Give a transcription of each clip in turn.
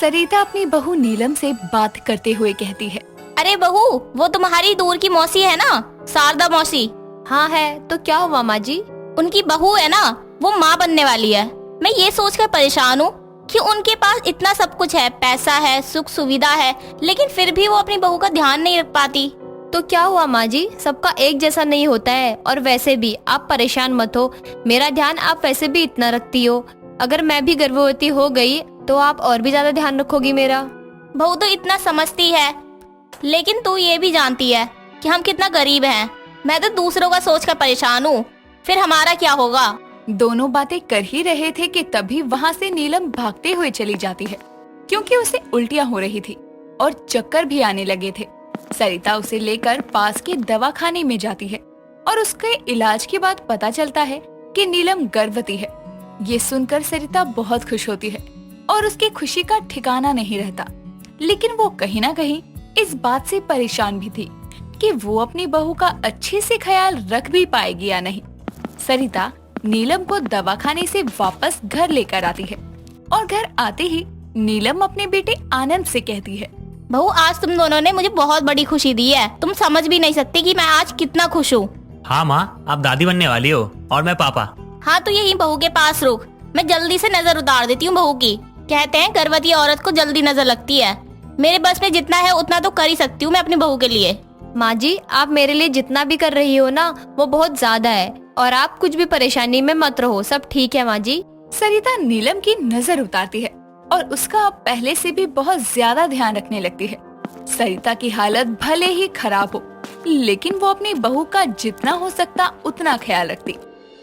सरिता अपनी बहू नीलम से बात करते हुए कहती है। अरे बहू, वो तुम्हारी दूर की मौसी है ना, शारदा मौसी। हाँ है, तो क्या हुआ माँ जी? उनकी बहू है ना, वो माँ बनने वाली है। मैं ये सोचकर परेशान हूँ कि उनके पास इतना सब कुछ है, पैसा है, सुख सुविधा है, लेकिन फिर भी वो अपनी बहू का ध्यान नहीं रख पाती। तो क्या हुआ माँ जी? सबका एक जैसा नहीं होता है। और वैसे भी आप परेशान मत हो, मेरा ध्यान आप वैसे भी इतना रखती हो। अगर मैं भी गर्भवती हो गई तो आप और भी ज्यादा ध्यान रखोगी मेरा। बहू तो इतना समझती है, लेकिन तू ये भी जानती है कि हम कितना गरीब हैं। मैं तो दूसरों का सोचकर परेशान हूँ, फिर हमारा क्या होगा। दोनों बातें कर ही रहे थे कि तभी वहाँ से नीलम भागते हुए चली जाती है, क्योंकि उसे उल्टियाँ हो रही थी और चक्कर भी आने लगे थे। सरिता उसे लेकर पास के दवाखाने में जाती है और उसके इलाज के बाद पता चलता है कि नीलम गर्भवती है। ये सुनकर सरिता बहुत खुश होती है और उसकी खुशी का ठिकाना नहीं रहता, लेकिन वो कहीं ना कहीं इस बात से परेशान भी थी कि वो अपनी बहू का अच्छे से ख्याल रख भी पाएगी या नहीं। सरिता नीलम को दवाखाने से वापस घर लेकर आती है और घर आते ही नीलम अपने बेटे आनंद से कहती है, बहू आज तुम दोनों ने मुझे बहुत बड़ी खुशी दी है। तुम समझ भी नहीं सकते कि मैं आज कितना खुश हूँ। हाँ माँ, आप दादी बनने वाली हो और मैं पापा। हाँ तो यही बहू के पास रुक, मैं जल्दी से नजर उतार देती हूँ बहू की। कहते हैं गर्भवती औरत को जल्दी नजर लगती है। मेरे बस में जितना है उतना तो कर ही सकती हूँ मैं अपनी बहू के लिए। माँ जी, आप मेरे लिए जितना भी कर रही हो ना, वो बहुत ज्यादा है। और आप कुछ भी परेशानी में मत रहो, सब ठीक है माँ जी। सरिता नीलम की नजर उतारती है और उसका अब पहले से भी बहुत ज्यादा ध्यान रखने लगती है। सरिता की हालत भले ही खराब हो, लेकिन वो अपनी बहू का जितना हो सकता उतना ख्याल रखती।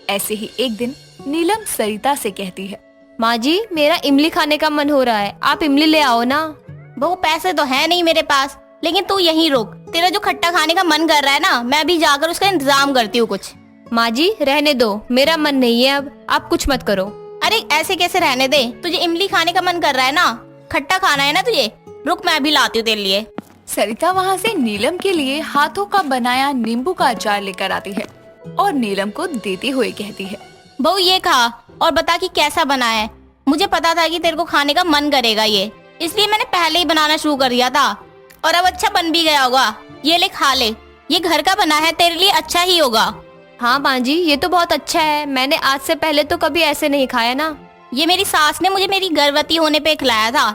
ऐसे ही एक दिन नीलम सरिता से कहती है, माँ जी, मेरा इमली खाने का मन हो रहा है, आप इमली ले आओ ना। बहू पैसे तो है नहीं मेरे पास, लेकिन तू यहीं रुक। तेरा जो खट्टा खाने का मन कर रहा है ना, मैं भी जाकर उसका इंतजाम करती हूँ कुछ। माँ जी रहने दो, मेरा मन नहीं है अब, आप कुछ मत करो। अरे ऐसे कैसे रहने दे? तुझे इमली खाने का मन कर रहा है ना, खट्टा खाना है ना तुझे। रुक, मैं भी लाती हूँ तेरे लिए। सरिता वहाँ से नीलम के लिए हाथों का बनाया नींबू का अचार लेकर आती है और नीलम को देते हुए कहती है, बहू ये खा और बता कि कैसा बना है। मुझे पता था कि तेरे को खाने का मन करेगा ये, इसलिए मैंने पहले ही बनाना शुरू कर दिया था और अब अच्छा बन भी गया होगा। ये ले खा ले, ये घर का बना है, तेरे लिए अच्छा ही होगा। हाँ माँ जी, ये तो बहुत अच्छा है, मैंने आज से पहले तो कभी ऐसे नहीं खाया ना। ये मेरी सास ने मुझे मेरी गर्भवती होने पे खिलाया था,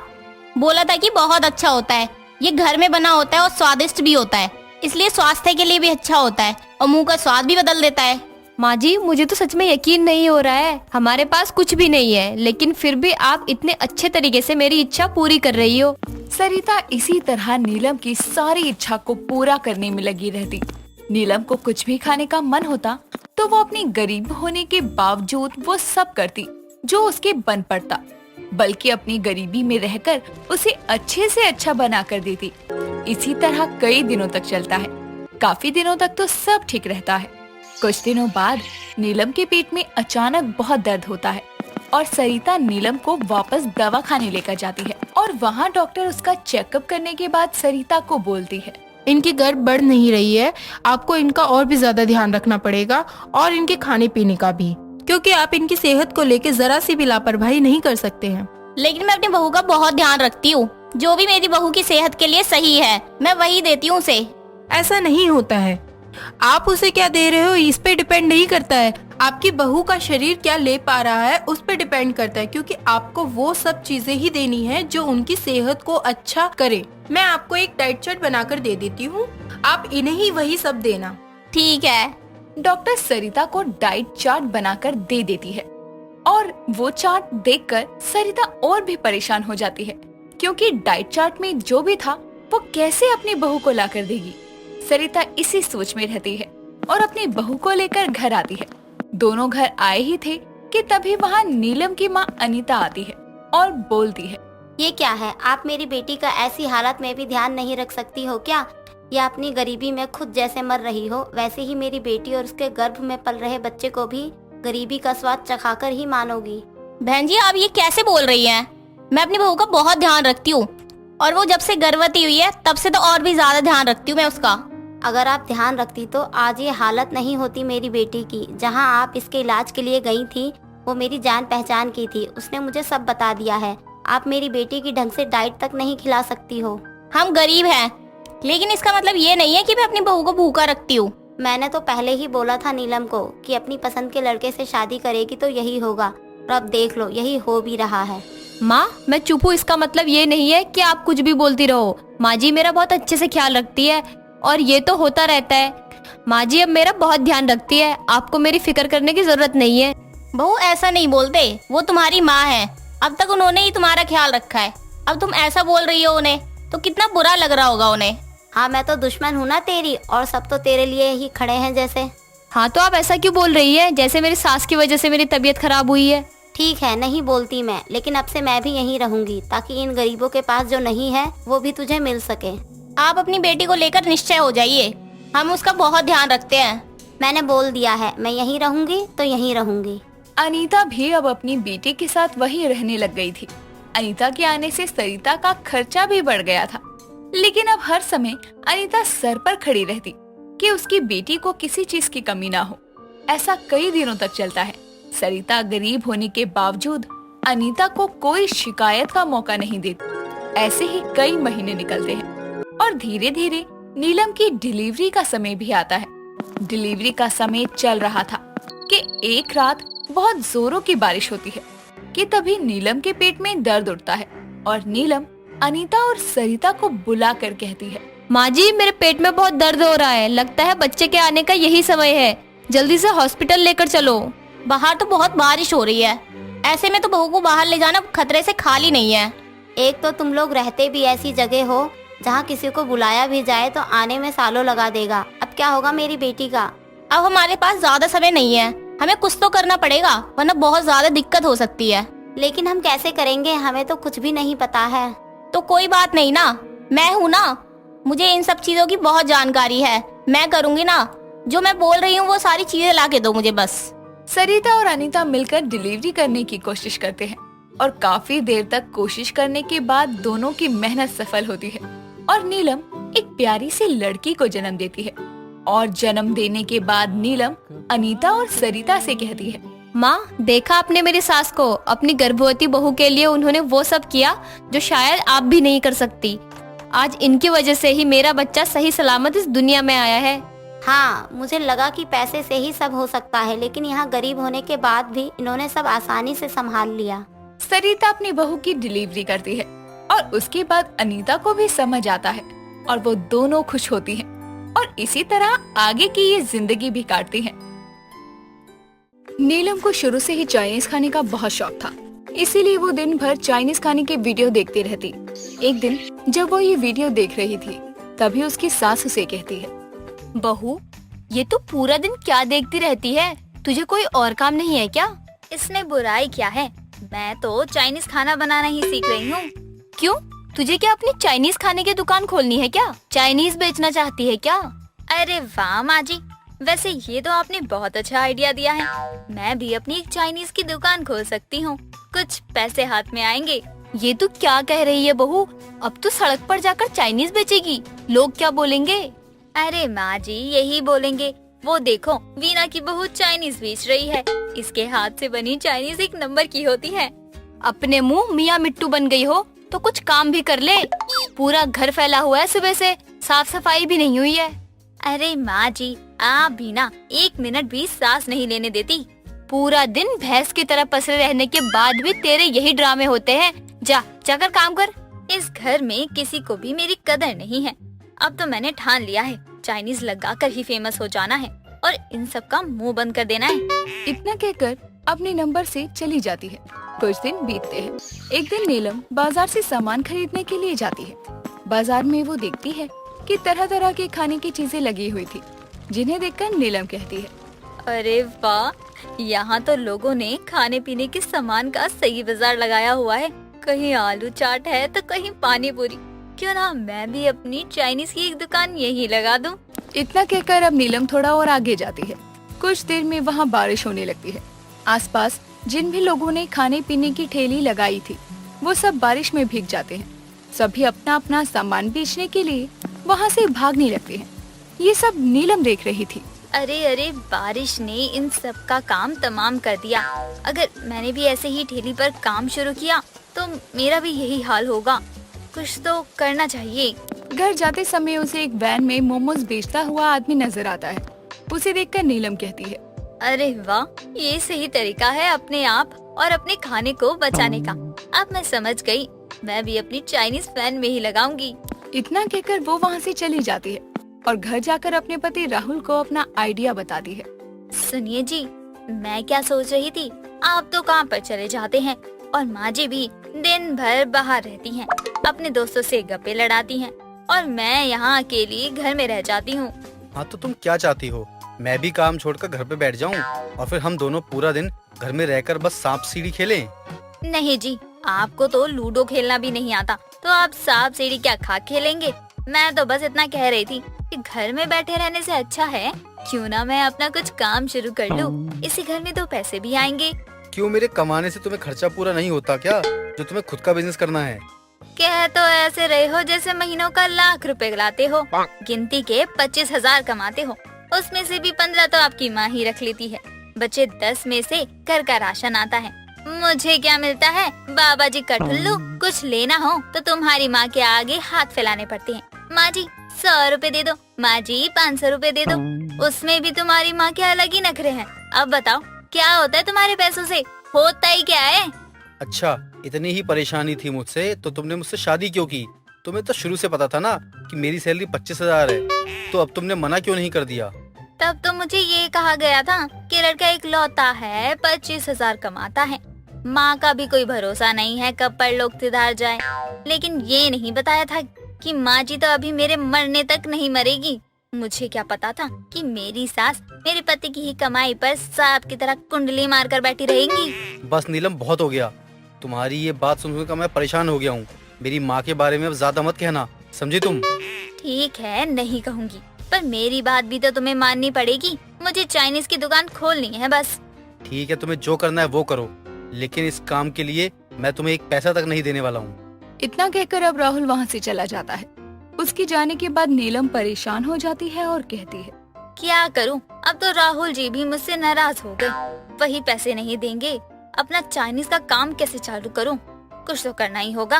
बोला था कि बहुत अच्छा होता है, ये घर में बना होता है और स्वादिष्ट भी होता है, इसलिए स्वास्थ्य के लिए भी अच्छा होता है और मुंह का स्वाद भी बदल देता है। माँ जी, मुझे तो सच में यकीन नहीं हो रहा है, हमारे पास कुछ भी नहीं है, लेकिन फिर भी आप इतने अच्छे तरीके से मेरी इच्छा पूरी कर रही हो। सरिता इसी तरह नीलम की सारी इच्छा को पूरा करने में लगी रहती। नीलम को कुछ भी खाने का मन होता तो वो अपनी गरीब होने के बावजूद वो सब करती जो उसके बन पड़ता, बल्कि अपनी गरीबी में रहकर उसे अच्छे से अच्छा बना कर देती। इसी तरह कई दिनों तक चलता है। काफी दिनों तक तो सब ठीक रहता है। कुछ दिनों बाद नीलम के पेट में अचानक बहुत दर्द होता है और सरिता नीलम को वापस दवाखाने लेकर जाती है और वहाँ डॉक्टर उसका चेकअप करने के बाद सरिता को बोलती है, इनकी गर्भ बढ़ नहीं रही है, आपको इनका और भी ज्यादा ध्यान रखना पड़ेगा और इनके खाने पीने का भी, क्योंकि आप इनकी सेहत को लेकर जरा सी भी लापरवाही नहीं कर सकते हैं। लेकिन मैं अपनी बहू का बहुत ध्यान रखती हूँ, जो भी मेरी बहू की सेहत के लिए सही है मैं वही देती हूँ उसे। ऐसा नहीं होता है, आप उसे क्या दे रहे हो इस पे डिपेंड नहीं करता है, आपकी बहू का शरीर क्या ले पा रहा है उस पे डिपेंड करता है, क्योंकि आपको वो सब चीजें ही देनी है जो उनकी सेहत को अच्छा करे। मैं आपको एक डाइट चार्ट बनाकर दे देती हूँ, आप इन्हें ही वही सब देना। ठीक है। डॉक्टर सरिता को डाइट चार्ट बनाकर दे देती है और वो चार्ट देखकर सरिता और भी परेशान हो जाती है, क्योंकि डाइट चार्ट में जो भी था वो कैसे अपनी बहू को लाकर देगी। सरिता इसी सोच में रहती है और अपनी बहू को लेकर घर आती है। दोनों घर आए ही थे कि तभी वहाँ नीलम की माँ अनीता आती है और बोलती है, ये क्या है, आप मेरी बेटी का ऐसी हालत में भी ध्यान नहीं रख सकती हो क्या? या अपनी गरीबी में खुद जैसे मर रही हो, वैसे ही मेरी बेटी और उसके गर्भ में पल रहे बच्चे को भी गरीबी का स्वाद चखाकर ही मानोगी। बहन जी आप ये कैसे बोल रही हैं? मैं अपनी बहू का बहुत ध्यान रखती हूँ और वो जब से गर्भवती हुई है तब से तो और भी ज्यादा ध्यान रखती हूँ मैं उसका। अगर आप ध्यान रखती तो आज ये हालत नहीं होती मेरी बेटी की। जहाँ आप इसके इलाज के लिए गई थी वो मेरी जान पहचान की थी, उसने मुझे सब बता दिया है। आप मेरी बेटी की ढंग से डाइट तक नहीं खिला सकती हो। हम गरीब हैं, लेकिन इसका मतलब ये नहीं है कि मैं अपनी बहू को भूखा रखती हूँ। मैंने तो पहले ही बोला था नीलम को कि अपनी पसंद के लड़के से शादी करेगी तो यही होगा, और अब देख लो यही हो भी रहा है। माँ मैं चुप हूँ, इसका मतलब ये नहीं है कि आप कुछ भी बोलती रहो। माँ जी मेरा बहुत अच्छे से ख्याल रखती है और ये तो होता रहता है। माँ जी अब मेरा बहुत ध्यान रखती है, आपको मेरी फिक्र करने की जरूरत नहीं है। बहू ऐसा नहीं बोलते, वो तुम्हारी माँ है, अब तक उन्होंने ही तुम्हारा ख्याल रखा है। अब तुम ऐसा बोल रही हो उन्हें तो कितना बुरा लग रहा होगा उन्हें। हाँ मैं तो दुश्मन हूँ ना तेरी, और सब तो तेरे लिए ही खड़े हैं जैसे। हाँ तो आप ऐसा क्यों बोल रही है जैसे मेरी सास की वजह से मेरी तबीयत खराब हुई है। ठीक है नहीं बोलती मैं, लेकिन अब से मैं भी यहीं रहूंगी ताकि इन गरीबों के पास जो नहीं है वो भी तुझे मिल सके। आप अपनी बेटी को लेकर निश्चय हो जाइए, हम उसका बहुत ध्यान रखते हैं। मैंने बोल दिया है मैं यहीं रहूंगी तो यहीं रहूंगी। अनीता भी अब अपनी बेटी के साथ वहीं रहने लग गई थी। अनीता के आने से सरिता का खर्चा भी बढ़ गया था, लेकिन अब हर समय अनीता सर पर खड़ी रहती कि उसकी बेटी को किसी चीज की कमी ना हो। ऐसा कई दिनों तक चलता है। सरिता गरीब होने के बावजूद अनीता को कोई शिकायत का मौका नहीं देती। ऐसे ही कई महीने निकलते हैं और धीरे धीरे नीलम की डिलीवरी का समय भी आता है। डिलीवरी का समय चल रहा था कि एक रात बहुत जोरों की बारिश होती है कि तभी नीलम के पेट में दर्द उठता है और नीलम अनीता और सरिता को बुला कर कहती है, माँ जी मेरे पेट में बहुत दर्द हो रहा है, लगता है बच्चे के आने का यही समय है, जल्दी से हॉस्पिटल लेकर चलो। बाहर तो बहुत बारिश हो रही है, ऐसे में तो बहू को बाहर ले जाना खतरे से खाली नहीं है। एक तो तुम लोग रहते भी ऐसी जगह हो जहाँ किसी को बुलाया भी जाए तो आने में सालों लगा देगा। अब क्या होगा मेरी बेटी का? अब हमारे पास ज्यादा समय नहीं है, हमें कुछ तो करना पड़ेगा वरना बहुत ज्यादा दिक्कत हो सकती है। लेकिन हम कैसे करेंगे, हमें तो कुछ भी नहीं पता है। तो कोई बात नहीं ना, मैं हूँ ना, मुझे इन सब चीजों की बहुत जानकारी है, मैं करूँगी ना। जो मैं बोल रही हूँ वो सारी चीजें ला के दो मुझे बस। सरिता और अनीता मिलकर डिलीवरी करने की कोशिश करते हैं और काफी देर तक कोशिश करने के बाद दोनों की मेहनत सफल होती है और नीलम एक प्यारी सी लड़की को जन्म देती है। और जन्म देने के बाद नीलम अनीता और सरिता से कहती है, माँ देखा आपने मेरी सास को, अपनी गर्भवती बहू के लिए उन्होंने वो सब किया जो शायद आप भी नहीं कर सकती। आज इनकी वजह से ही मेरा बच्चा सही सलामत इस दुनिया में आया है। हाँ मुझे लगा कि पैसे से ही सब हो सकता है, लेकिन यहाँ गरीब होने के बाद भी इन्होंने सब आसानी से संभाल लिया। सरिता अपनी बहू की डिलीवरी करती है और उसके बाद अनीता को भी समझ आता है और वो दोनों खुश होती हैं और इसी तरह आगे की ये जिंदगी भी काटती हैं। नीलम को शुरू से ही चाइनीज खाने का बहुत शौक था, इसीलिए वो दिन भर चाइनीज खाने के वीडियो देखती रहती। एक दिन जब वो ये वीडियो देख रही थी तभी उसकी सास उसे कहती है, बहू ये तो पूरा दिन क्या देखती रहती है, तुझे कोई और काम नहीं है क्या? इसमें बुराई क्या है, मैं तो चाइनीज खाना बनाना ही सीख रही हूँ। क्यों तुझे क्या अपनी चाइनीज खाने की दुकान खोलनी है क्या? चाइनीज बेचना चाहती है क्या? अरे वाह माँ जी, वैसे ये तो आपने बहुत अच्छा आइडिया दिया है। मैं भी अपनी एक चाइनीज की दुकान खोल सकती हूँ, कुछ पैसे हाथ में आएंगे। ये तू क्या कह रही है बहू, अब तू सड़क पर जाकर चाइनीज बेचेगी, लोग क्या बोलेंगे? अरे माँ जी यही बोलेंगे, वो देखो वीना की बहू चाइनीज बेच रही है, इसके हाथ से बनी चाइनीज एक नंबर की होती है। अपने मुंह मियाँ मिट्टू बन गई हो तो कुछ काम भी कर ले, पूरा घर फैला हुआ है, सुबह से साफ सफाई भी नहीं हुई है। अरे माँ जी आप भी ना एक मिनट भी सांस नहीं लेने देती। पूरा दिन भैंस की तरह पसरे रहने के बाद भी तेरे यही ड्रामे होते हैं, जाकर काम कर। इस घर में किसी को भी मेरी कदर नहीं है। अब तो मैंने ठान लिया है, चाइनीज लगाकर ही फेमस हो जाना है और इन सब का मुंह बंद कर देना है। इतना कहकर अपने नंबर से चली जाती है। कुछ दिन बीतते हैं। एक दिन नीलम बाजार से सामान खरीदने के लिए जाती है। बाजार में वो देखती है कि तरह तरह के खाने की चीजें लगी हुई थी, जिन्हें देखकर नीलम कहती है, अरे वाह, यहाँ तो लोगों ने खाने पीने के सामान का सही बाजार लगाया हुआ है। कहीं आलू चाट है तो कहीं पानी पूरी, क्यों ना मैं भी अपनी चाइनीज की एक दुकान यही लगा दूं। इतना कहकर अब नीलम थोड़ा और आगे जाती है। कुछ देर में वहाँ बारिश होने लगती है। आसपास जिन भी लोगों ने खाने पीने की ठेली लगाई थी वो सब बारिश में भीग जाते हैं। सभी अपना अपना सामान बेचने के लिए वहाँ से भागने लगते हैं। ये सब नीलम देख रही थी। अरे बारिश ने इन सब का काम तमाम कर दिया। अगर मैंने भी ऐसे ही ठेली पर काम शुरू किया तो मेरा भी यही हाल होगा। कुछ तो करना चाहिए। घर जाते समय उसे एक वैन में मोमोज बेचता हुआ आदमी नजर आता है। उसे देखकर नीलम कहती है, अरे वाह, ये सही तरीका है अपने आप और अपने खाने को बचाने का। अब मैं समझ गई, मैं भी अपनी चाइनीज वैन में ही लगाऊंगी। इतना कहकर वो वहाँ से चली जाती है और घर जाकर अपने पति राहुल को अपना आइडिया बताती है। सुनिए जी, मैं क्या सोच रही थी, आप तो काम पर चले जाते हैं और माँ जी भी दिन भर बाहर रहती हैं, अपने दोस्तों से गप्पे लड़ाती हैं और मैं यहाँ अकेली घर में रह जाती हूँ। हाँ तो तुम क्या चाहती हो, मैं भी काम छोड़कर घर पे बैठ जाऊँ और फिर हम दोनों पूरा दिन घर में रहकर बस सांप सीढ़ी खेलें? नहीं जी, आपको तो लूडो खेलना भी नहीं आता, तो आप सांप सीढ़ी क्या खा खेलेंगे। मैं तो बस इतना कह रही थी कि घर में बैठे रहने से अच्छा है क्यों ना मैं अपना कुछ काम शुरू कर लूं। इसी घर में 2 पैसे भी आएंगे। क्यों, मेरे कमाने से तुम्हें खर्चा पूरा नहीं होता क्या, जो तुम्हें खुद का बिजनेस करना है? कह तो ऐसे रहे हो जैसे महीनों का लाख रुपए लाते हो, गिनती के 25,000 कमाते हो, उसमें से भी 15 तो आपकी माँ ही रख लेती है, बचे 10 में से घर का राशन आता है। मुझे क्या मिलता है, बाबा जी का टुल्लू। कुछ लेना हो तो तुम्हारी माँ के आगे हाथ फैलाने पड़ते हैं। माँ जी 100 रुपए दे दो, माँ जी 500 रुपए दे दो, उसमें भी तुम्हारी माँ के अलग ही नखरे हैं। अब बताओ क्या होता है तुम्हारे पैसों से, होता ही क्या है। अच्छा, इतनी ही परेशानी थी मुझसे तो तुमने मुझसे शादी क्यों की? तुम्हें तो शुरू से पता था ना कि मेरी सैलरी 25,000 है, तो अब तुमने मना क्यों नहीं कर दिया? तब तो मुझे ये कहा गया था कि लड़का इकलौता है, 25,000 कमाता है, माँ का भी कोई भरोसा नहीं है कब पर लोग सुधार जाए। लेकिन ये नहीं बताया था कि माँ जी तो अभी मेरे मरने तक नहीं मरेगी। मुझे क्या पता था कि मेरी सास मेरे पति की ही कमाई पर सांप की तरह कुंडली मारकर बैठी रहेंगी। बस नीलम, बहुत हो गया, तुम्हारी ये बात सुनकर मैं परेशान हो गया हूँ। मेरी माँ के बारे में अब ज्यादा मत कहना, समझी तुम? ठीक है, नहीं कहूँगी, पर मेरी बात भी तो तुम्हें माननी पड़ेगी। मुझे चाइनीज की दुकान खोलनी है बस। ठीक है, तुम्हें जो करना है वो करो, लेकिन इस काम के लिए मैं तुम्हें 1 पैसा तक नहीं देने वाला हूँ। इतना कहकर अब राहुल वहाँ से चला जाता है। उसकी जाने के बाद नीलम परेशान हो जाती है और कहती है, क्या करूं, अब तो राहुल जी भी मुझसे नाराज हो गए, वही पैसे नहीं देंगे, अपना चाइनीज का काम कैसे चालू करूं, कुछ तो करना ही होगा।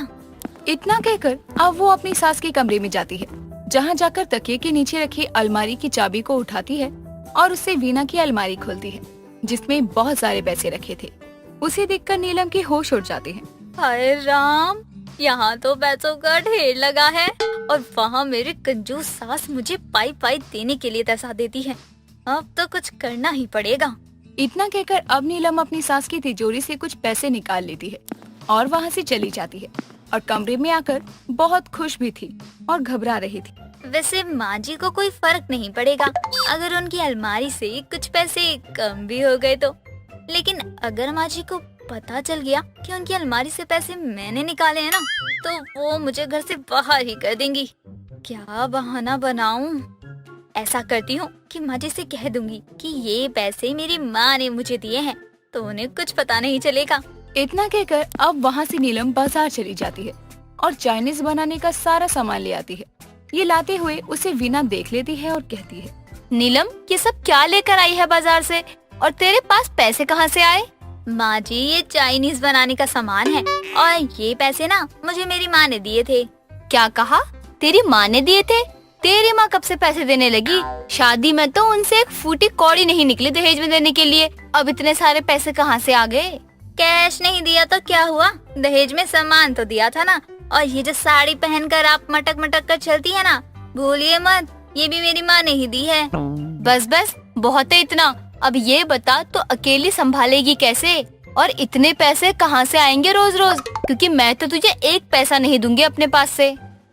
इतना कहकर अब वो अपनी सास के कमरे में जाती है, जहाँ जाकर तकिए के नीचे रखी अलमारी की चाबी को उठाती है और उससे वीणा की अलमारी खोलती है, जिसमें बहुत सारे पैसे रखे थे। उसे देखकर नीलम की होश उड़ जाती है। हाय राम, यहाँ तो पैसों का ढेर लगा है और वहाँ मेरी कंजूस सास मुझे पाई पाई देने के लिए तरसा देती है। अब तो कुछ करना ही पड़ेगा। इतना कहकर अब नीलम अपनी सास की तिजोरी से कुछ पैसे निकाल लेती है और वहाँ से चली जाती है और कमरे में आकर बहुत खुश भी थी और घबरा रही थी। वैसे माँ जी को कोई फर्क नहीं पड़ेगा अगर उनकी अलमारी से कुछ पैसे कम भी हो गए तो, लेकिन अगर माँ जी को पता चल गया कि उनकी अलमारी से पैसे मैंने निकाले हैं ना, तो वो मुझे घर से बाहर ही कर देंगी। क्या बहाना बनाऊं? ऐसा करती हूँ कि माँ जी से कह दूंगी कि ये पैसे मेरी माँ ने मुझे दिए हैं, तो उन्हें कुछ पता नहीं चलेगा। इतना कहकर अब वहाँ से नीलम बाजार चली जाती है और चाइनीज बनाने का सारा सामान ले आती है। ये लाते हुए उसे वीणा देख लेती है और कहती है, नीलम, ये सब क्या लेकर आई है बाजार से और तेरे पास पैसे कहाँ से आए? माँ जी, ये चाइनीज बनाने का सामान है और ये पैसे ना मुझे मेरी माँ ने दिए थे। क्या कहा? तेरी माँ ने दिए थे? तेरी माँ कब से पैसे देने लगी? शादी में तो उनसे एक फूटी कौड़ी नहीं निकली दहेज में देने के लिए, अब इतने सारे पैसे कहाँ से आ गए? कैश नहीं दिया तो क्या हुआ, दहेज में सामान तो दिया था ना। और ये जो साड़ी पहनकर आप मटक मटक कर चलती है ना, भूलिए मत, ये भी मेरी माँ ने ही दी है। बस बस, बहुत है इतना। अब ये बता, तो अकेली संभालेगी कैसे? और इतने पैसे कहाँ से आएंगे रोज रोज? क्योंकि मैं तो तुझे 1 पैसा नहीं दूंगी अपने पास से।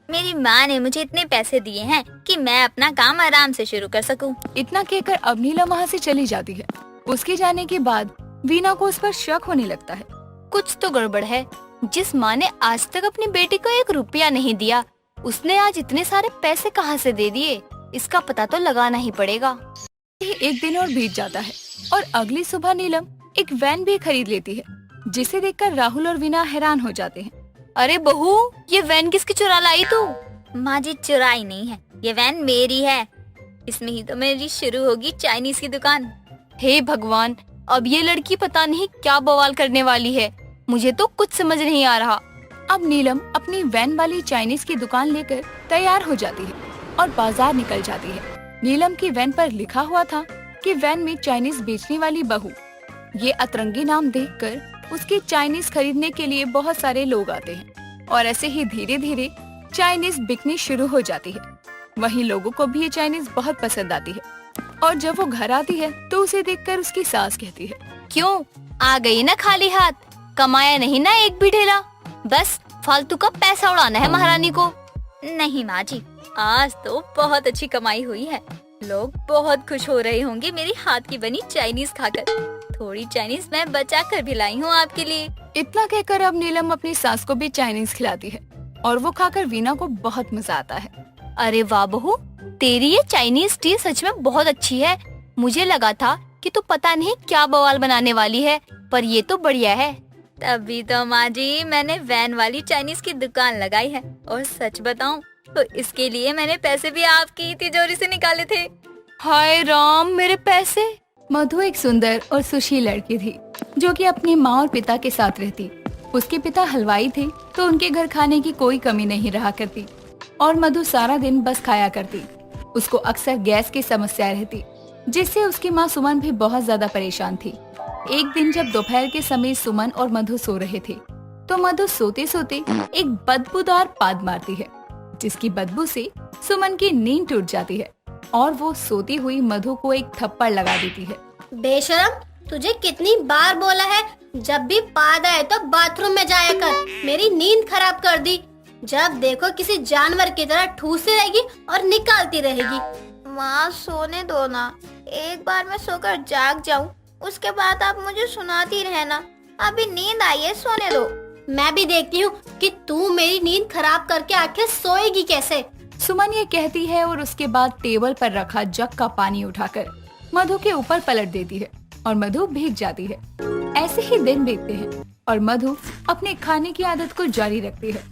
मेरी माँ ने मुझे इतने पैसे दिए हैं कि मैं अपना काम आराम से शुरू कर सकूं। इतना कहकर अब नीलम वहाँ से चली जाती है। उसके जाने के बाद वीणा को उस पर शक होने लगता है। कुछ तो गड़बड़ है। जिस माँ ने आज तक अपनी बेटी को 1 रुपया नहीं दिया, उसने आज इतने सारे पैसे कहाँ से दे दिए? इसका पता तो लगाना ही पड़ेगा। एक दिन और बीत जाता है और अगली सुबह नीलम एक वैन भी खरीद लेती है, जिसे देखकर राहुल और वीणा हैरान हो जाते हैं। अरे बहू, ये वैन किसकी चुरा लाई तू? माँ जी, चुराई नहीं है, ये वैन मेरी है। इसमें ही तो मेरी शुरू होगी चाइनीज की दुकान। हे भगवान, अब ये लड़की पता नहीं क्या बवाल करने वाली है। मुझे तो कुछ समझ नहीं आ रहा। अब नीलम अपनी वैन वाली चाइनीज की दुकान लेकर तैयार हो जाती है और बाजार निकल जाती है। नीलम की वैन पर लिखा हुआ था कि वैन में चाइनीज बेचने वाली बहू। ये अतरंगी नाम देखकर उसकी चाइनीज खरीदने के लिए बहुत सारे लोग आते हैं और ऐसे ही धीरे धीरे चाइनीज बिकनी शुरू हो जाती है। वहीं लोगों को भी ये चाइनीज बहुत पसंद आती है और जब वो घर आती है तो उसे देखकर उसकी सास कहती है, क्यों आ गई ना खाली हाथ? कमाया नहीं ना एक भी ढेला, बस फालतू का पैसा उड़ाना है महारानी को। नहीं माँ जी, आज तो बहुत अच्छी कमाई हुई है। लोग बहुत खुश हो रहे होंगे मेरी हाथ की बनी चाइनीज खाकर। थोड़ी चाइनीज मैं बचा कर भी लाई हूँ आपके लिए। इतना कहकर अब नीलम अपनी सास को भी चाइनीज खिलाती है और वो खाकर वीना को बहुत मजा आता है। अरे वाह बहू, तेरी ये चाइनीज टी सच में बहुत अच्छी है। मुझे लगा था कि तू पता नहीं क्या बवाल बनाने वाली है, पर ये तो बढ़िया है। तभी तो माँ जी मैंने वैन वाली चाइनीज की दुकान लगाई है। और सच बताऊं तो इसके लिए मैंने पैसे भी आपकी तिजोरी से निकाले थे। हाय राम, मेरे पैसे। मधु एक सुंदर और सुशील लड़की थी जो कि अपनी माँ और पिता के साथ रहती। उसके पिता हलवाई थे तो उनके घर खाने की कोई कमी नहीं रहा करती और मधु सारा दिन बस खाया करती। उसको अक्सर गैस की समस्या रहती जिससे उसकी माँ सुमन भी बहुत ज्यादा परेशान थी। एक दिन जब दोपहर के समय सुमन और मधु सो रहे थे तो मधु सोते सोते एक बदबूदार पाद मारती है जिसकी बदबू से सुमन की नींद टूट जाती है और वो सोती हुई मधु को एक थप्पड़ लगा देती है। बेशरम, तुझे कितनी बार बोला है जब भी पाद आए तो बाथरूम में जाया कर। मेरी नींद खराब कर दी। जब देखो किसी जानवर की तरह ठूसती रहेगी और निकालती रहेगी। माँ सोने दो ना, एक बार मैं सोकर जाग जाऊं, उसके बाद आप मुझे सुनाती रहना। अभी नींद आई है, सोने दो। मैं भी देखती हूँ कि तू मेरी नींद खराब करके आखिर सोएगी कैसे। सुमन ये कहती है और उसके बाद टेबल पर रखा जग का पानी उठाकर मधु के ऊपर पलट देती है और मधु भीग जाती है। ऐसे ही दिन बीतते हैं और मधु अपने खाने की आदत को जारी रखती है।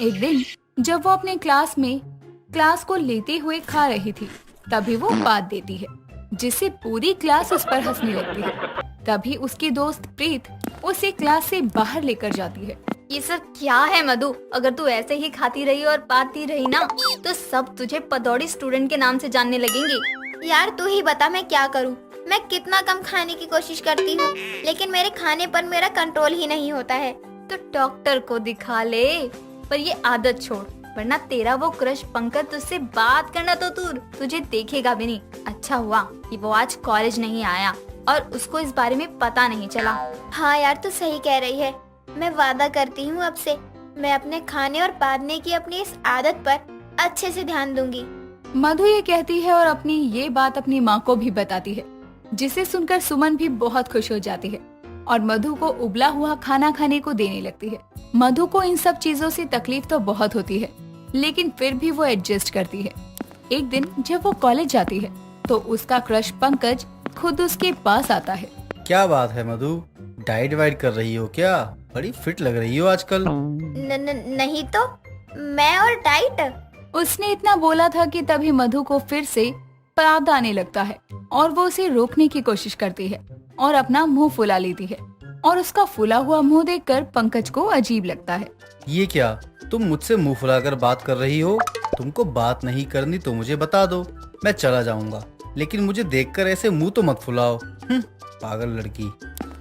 एक दिन जब वो अपने क्लास को लेते हुए खा रही थी तभी वो बात देती है जिससे पूरी क्लास उस पर हंसने लगती है। तभी उसकी दोस्त प्रीत उसे क्लास से बाहर लेकर जाती है। ये सब क्या है मधु? अगर तू ऐसे ही खाती रही और पाती रही ना तो सब तुझे पदौड़ी स्टूडेंट के नाम से जानने लगेंगे। यार तू ही बता मैं क्या करूं? मैं कितना कम खाने की कोशिश करती हूँ लेकिन मेरे खाने पर मेरा कंट्रोल ही नहीं होता है। तो डॉक्टर को दिखा ले, पर ये आदत छोड़ वरना तेरा वो क्रश पंकज तुझसे बात करना तो दूर तुझे देखेगा भी नहीं। अच्छा हुआ कि वो आज कॉलेज नहीं आया और उसको इस बारे में पता नहीं चला। हाँ यार तू सही कह रही है। मैं वादा करती हूँ अब से मैं अपने खाने और पादने की अपनी इस आदत पर अच्छे से ध्यान दूंगी। मधु ये कहती है और अपनी ये बात अपनी माँ को भी बताती है जिसे सुनकर सुमन भी बहुत खुश हो जाती है और मधु को उबला हुआ खाना खाने को देने लगती है। मधु को इन सब चीजों से तकलीफ तो बहुत होती है लेकिन फिर भी वो एडजस्ट करती है। एक दिन जब वो कॉलेज जाती है तो उसका क्रश पंकज खुद उसके पास आता है। क्या बात है मधु, डाइट वाइट कर रही हो क्या? बड़ी फिट लग रही हो आजकल। नहीं तो मैं और डाइट। उसने इतना बोला था कि तभी मधु को फिर से पाद आने लगता है और वो उसे रोकने की कोशिश करती है और अपना मुंह फुला लेती है और उसका फुला हुआ मुंह देखकर पंकज को अजीब लगता है। ये क्या, तुम मुझसे मुंह फुलाकर बात कर रही हो? तुमको बात नहीं करनी तो मुझे बता दो, मैं चला जाऊंगा, लेकिन मुझे देखकर ऐसे मुंह तो मत फुलाओ। पागल लड़की।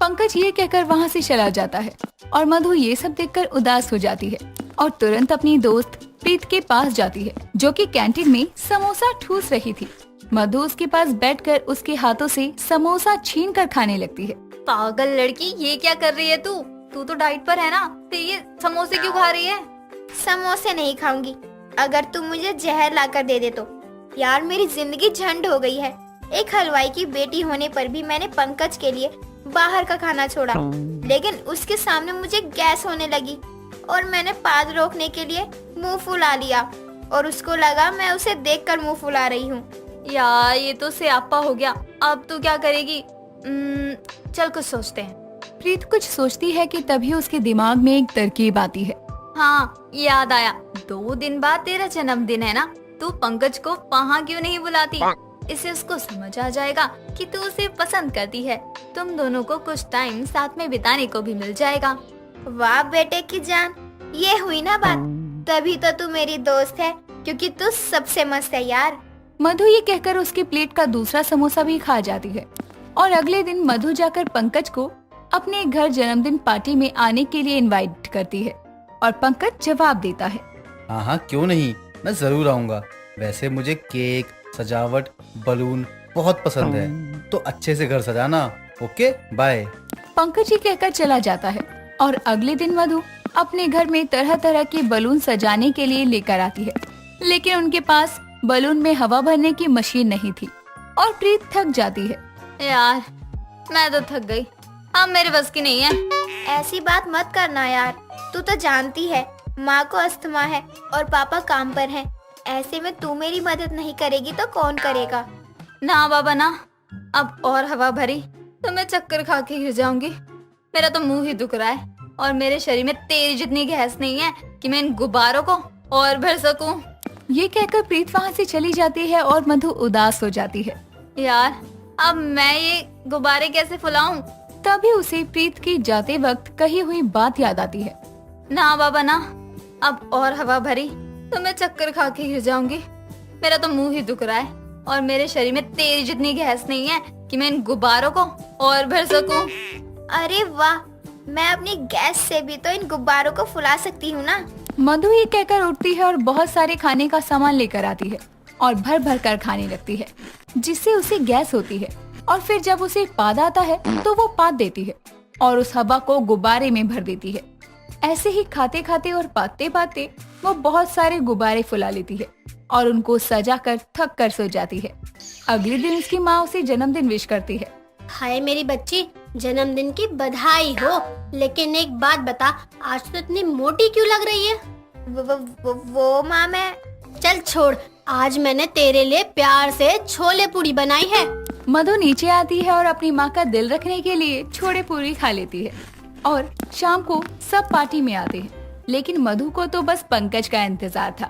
पंकज ये कहकर वहाँ से चला जाता है और मधु ये सब देखकर उदास हो जाती है और तुरंत अपनी दोस्त प्रीत के पास जाती है जो कि कैंटीन में समोसा ठूस रही थी। मधु उसके पास बैठकर उसके हाथों से समोसा छीन कर खाने लगती है। पागल लड़की, ये क्या कर रही है तू? तू तो डाइट पर है ना, फिर ये समोसे क्यों खा रही है? समोसे नहीं खाऊंगी अगर तुम मुझे जहर लाकर दे दे तो। यार मेरी जिंदगी झंड हो गई है। एक हलवाई की बेटी होने पर भी मैंने पंकज के लिए बाहर का खाना छोड़ा, लेकिन उसके सामने मुझे गैस होने लगी और मैंने पाद रोकने के लिए मुंह फुला लिया और उसको लगा मैं उसे देखकर मुंह फुला रही हूँ। यार ये तो स्यापा हो गया। अब तू क्या करेगी? चल कुछ सोचते हैं। प्रीत कुछ सोचती है कि तभी उसके दिमाग में एक तरकीब आती है। हाँ याद आया, 2 दिन बाद तेरा जन्मदिन है ना, तू पंकज को वहाँ क्यों नहीं बुलाती? इससे उसको समझ आ जाएगा कि तू उसे पसंद करती है। तुम दोनों को कुछ टाइम साथ में बिताने को भी मिल जाएगा। वाह बेटे की जान, ये हुई ना बात। तभी तो तू मेरी दोस्त है, क्योंकि तू सबसे मस्त है यार। मधु ये कहकर उसकी प्लेट का दूसरा समोसा भी खा जाती है। और अगले दिन मधु जाकर पंकज को अपने घर जन्मदिन पार्टी में आने के लिए इनवाइट करती है और पंकज जवाब देता है। हाँ हाँ, क्यों नहीं, मैं जरूर आऊंगा। वैसे मुझे केक, सजावट, बलून बहुत पसंद है, तो अच्छे से घर सजाना। Okay, bye. पंकज ये कहकर चला जाता है और अगले दिन मधु अपने घर में तरह तरह के बलून सजाने के लिए लेकर आती है, लेकिन उनके पास बलून में हवा भरने की मशीन नहीं थी और प्रीत थक जाती है। यार मैं तो थक गई, अब मेरे बस की नहीं है। ऐसी बात मत करना यार, तू तो जानती है माँ को अस्थमा है और पापा काम पर हैं। ऐसे में तू मेरी मदद नहीं करेगी तो कौन करेगा। ना बाबा ना, अब और हवा भरी तो मैं चक्कर खा के गिर जाऊंगी। मेरा तो मुंह ही दुख रहा है और मेरे शरीर में तेरी जितनी गैस नहीं है कि मैं इन गुब्बारों को और भर सकूं। ये कहकर प्रीत वहाँ से चली जाती है और मधु उदास हो जाती है। यार अब मैं ये गुब्बारे कैसे फुलाऊं? तभी उसे प्रीत की जाते वक्त कही हुई बात याद आती है। ना बाबा ना, अब और हवा भरी तो मैं चक्कर खा के गिर जाऊंगी। मेरा तो मुंह ही दुख रहा है और मेरे शरीर में तेरी जितनी गैस नहीं है कि मैं इन गुब्बारों को और भर सकूं। अरे वाह, मैं अपनी गैस से भी तो इन गुब्बारों को फुला सकती हूँ ना। मधु ये कहकर उठती है और बहुत सारे खाने का सामान लेकर आती है और भर भर कर खाने लगती है, जिससे उसे गैस होती है। और फिर जब उसे पाद आता है तो वो पाद देती है और उस हवा को गुब्बारे में भर देती है। ऐसे ही खाते खाते और पाते पाते वो बहुत सारे गुब्बारे फुला लेती है और उनको सजा कर थक कर सो जाती है। अगले दिन उसकी माँ उसे जन्मदिन विश करती है। हाय मेरी बच्ची, जन्मदिन की बधाई हो। लेकिन एक बात बता, आज तो इतनी मोटी क्यों लग रही है? वो माँ, मैं चल छोड़, आज मैंने तेरे लिए प्यार से छोले पूरी बनाई है। मधु नीचे आती है और अपनी माँ का दिल रखने के लिए छोले पूरी खा लेती है। और शाम को सब पार्टी में आते हैं, लेकिन मधु को तो बस पंकज का इंतजार था।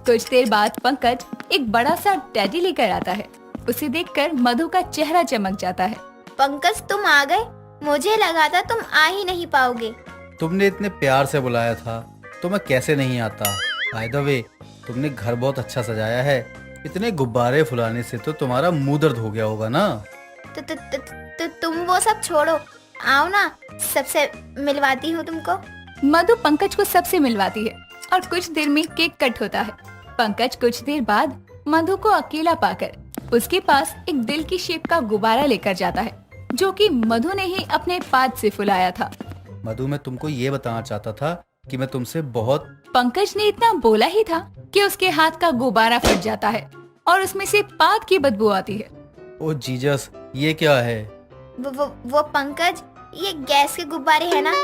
कुछ देर बाद पंकज एक बड़ा सा टेडी लेकर आता है। उसे देखकर मधु का चेहरा चमक जाता है। पंकज, तुम आ गए। मुझे लगा था तुम आ ही नहीं पाओगे। तुमने इतने प्यार से बुलाया था तो मैं कैसे नहीं आता। बाय द वे, तुमने घर बहुत अच्छा सजाया है। इतने गुब्बारे फुलाने से तो तुम्हारा मुंह दर्द हो गया होगा ना। तुम वो सब छोड़ो, आओ ना, सबसे मिलवाती हूँ तुमको। मधु पंकज को सबसे मिलवाती है और कुछ देर में केक कट होता है। पंकज कुछ देर बाद मधु को अकेला पाकर उसके पास एक दिल की शेप का गुब्बारा लेकर जाता है, जो कि मधु ने ही अपने पाद से फुलाया था। मधु, मैं तुमको ये बताना चाहता था कि मैं तुमसे बहुत। पंकज ने इतना बोला ही था कि उसके हाथ का गुब्बारा फट जाता है और उसमें से पाद की बदबू आती है। ओ जीसस, ये क्या है? वो पंकज, ये गैस के गुब्बारे है ना,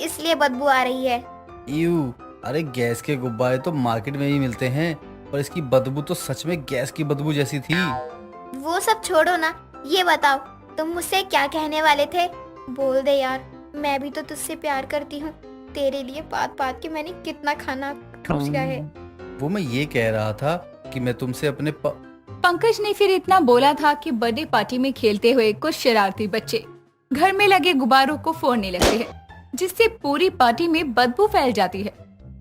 इसलिए बदबू आ रही है। यू, अरे गैस के गुब्बारे तो मार्केट में भी मिलते हैं, और इसकी बदबू तो सच में गैस की बदबू जैसी थी। वो सब छोड़ो ना, ये बताओ तुम मुझसे क्या कहने वाले थे? बोल दे यार, मैं भी तो तुझसे प्यार करती हूँ। तेरे लिए पाद पाद के मैंने कितना खाना ठूस लिया है। वो मैं ये कह रहा था कि मैं तुमसे अपने पंकज ने फिर इतना बोला था कि बर्थडे पार्टी में खेलते हुए कुछ शरारती बच्चे घर में लगे गुब्बारों को फोड़ने लगते हैं, जिससे पूरी पार्टी में बदबू फैल जाती है।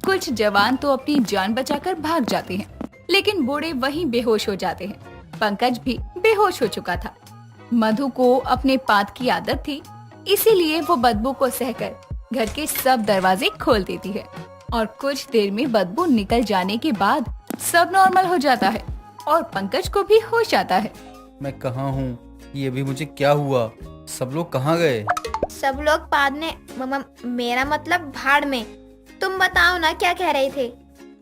कुछ जवान तो अपनी जान बचाकर भाग जाते हैं, लेकिन बूढ़े वहीं बेहोश हो जाते हैं। पंकज भी बेहोश हो चुका था। मधु को अपने पाद की आदत थी, इसीलिए वो बदबू को सहकर घर के सब दरवाजे खोल देती है और कुछ देर में बदबू निकल जाने के बाद सब नॉर्मल हो जाता है और पंकज को भी होश आता है। मैं कहाँ हूँ? ये भी मुझे क्या हुआ? सब लोग कहाँ गए? सब लोग पादने, मेरा मतलब भाड़ में। तुम बताओ ना, क्या कह रहे थे?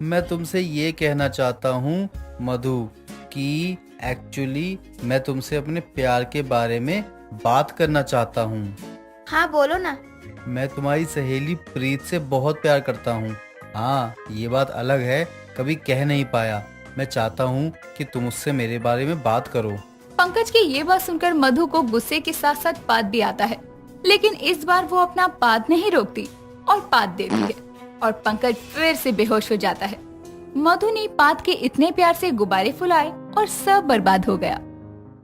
मैं तुमसे ये कहना चाहता हूँ मधु कि एक्चुअली मैं तुमसे अपने प्यार के बारे में बात करना चाहता हूँ। हाँ बोलो ना। मैं तुम्हारी सहेली प्रीत से बहुत प्यार करता हूँ। हाँ, ये बात अलग है, कभी कह नहीं पाया। मैं चाहता हूँ कि तुम उससे मेरे बारे में बात करो। पंकज की ये बात सुनकर मधु को गुस्से के साथ साथ पाद भी आता है, लेकिन इस बार वो अपना पाद नहीं रोकती और पाद देती है और पंकज फिर से बेहोश हो जाता है। मधु ने पाद के इतने प्यार से गुब्बारे फुलाए और सब बर्बाद हो गया।